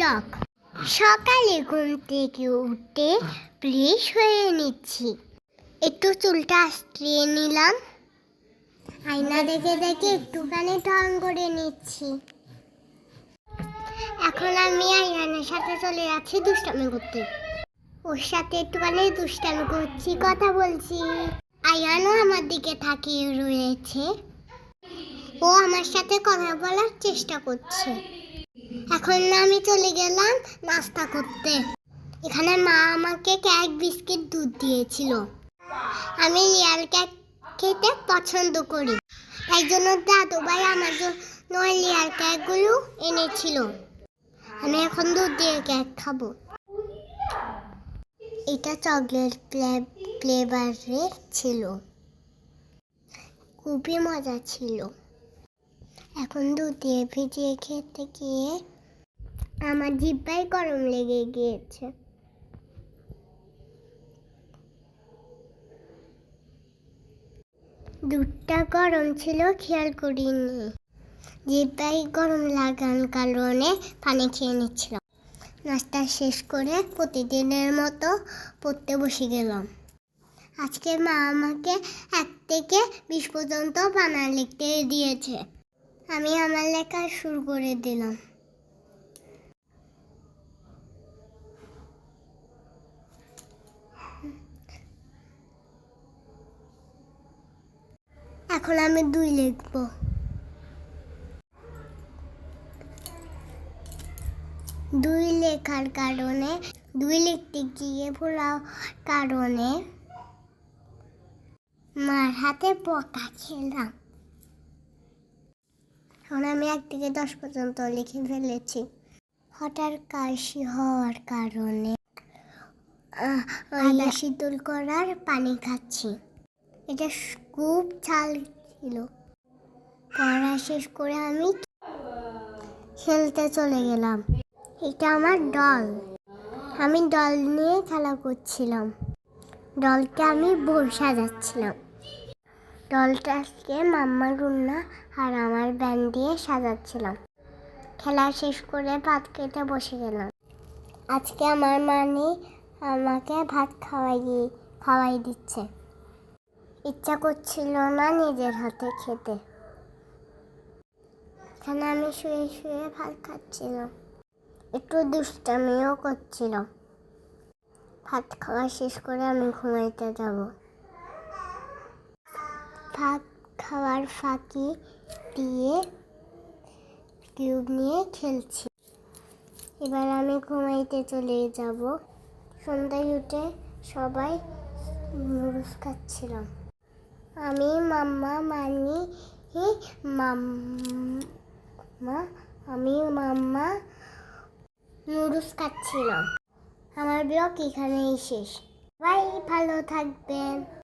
Blog. সকালে ঘুম থেকে উঠে ফ্রেশ হয়ে নিচ্ছি, একটু চুলটা আঁচড়িয়ে নিলাম, আয়না দেখে দেখে একটুখানি ঢং করে নিচ্ছি। এখন আমি আয়ানের সাথে চলে যাচ্ছি দুষ্টামি করতে। ওর সাথে একটুখানি দুষ্টামি করছি, কথা বলছি। আয়ানও আমার দিকে তাকিয়ে রয়েছে, ও আমার সাথে কথা বলার চেষ্টা করছে। এখন আমি চলে গেলাম নাস্তা করতে। এখানে মা আমাকে কেক বিস্কিট দুধ দিয়েছিল। আমি রিয়াল কেক খেতে পছন্দ করি, তাই জন্য দাদু ভাই আমার জন্য রিয়াল কেকগুলো এনেছিল। আমি এখন দুধ দিয়ে কেক খাবো। এটা চকলেট ফ্লেভারের ছিল, খুবই মজা ছিল। এখন দুধ দিয়ে ভিজিয়ে খেতে গিয়ে আমার জিহ্বায় গরম লেগে গিয়েছে। দুধটা গরম ছিল খেয়াল করিনি, জিহ্বায় গরম লাগার কারণে পানি খেয়ে নিচ্ছিলাম। নাস্তা শেষ করে প্রতিদিনের মতো পড়তে বসে গেলাম। আজকে মা আমাকে 1 থেকে 20 পর্যন্ত বানান লিখতে দিয়েছে। আমি আমার লেখা শুরু করে দিলাম। এখন আমি 2 লিখব। 2 লেখার কারণে 2 লিখতে গিয়ে ভুলার কারণে মার হাতে বকা খেলাম। এখন আমি 1 থেকে 10 পর্যন্ত লিখে ফেলেছি। হঠাৎ কাশি হওয়ার কারণে আদা শীতল করার পানি খাচ্ছি। এটা খুব ঝাল ছিল। পড়া শেষ করে আমি খেলতে চলে গেলাম। এটা আমার ডল, আমি ডল নিয়ে খেলা করছিলাম। ডলকে আমি বউ সাজাচ্ছিলাম। ডলটাকে মাম্মা রুন্না আর আমার ব্যান্ড দিয়ে সাজাচ্ছিলাম। খেলা শেষ করে ভাত খেতে বসে গেলাম। আজকে আমার আমাকে ভাত খাওয়াই দিচ্ছে। ইচ্ছা করছিল না নিজের হাতে খেতে। এখানে আমি শুয়ে শুয়ে ভাত খাচ্ছিলাম, একটু দুষ্টামিও করছিলাম। ভাত খাওয়া শেষ করে আমি ঘুমাইতে যাব। ভাত খাওয়ার ফাঁকি দিয়ে টিউব নিয়ে খেলছি। এবার আমি ঘুমাইতে চলে যাব। সন্ধ্যায় উঠে সবাই নুডলস খাচ্ছিলাম। আমি মাম্মা নুডলস খাচ্ছিলাম। আমার ব্লগ এখানেই শেষ। ভালো থাকবেন।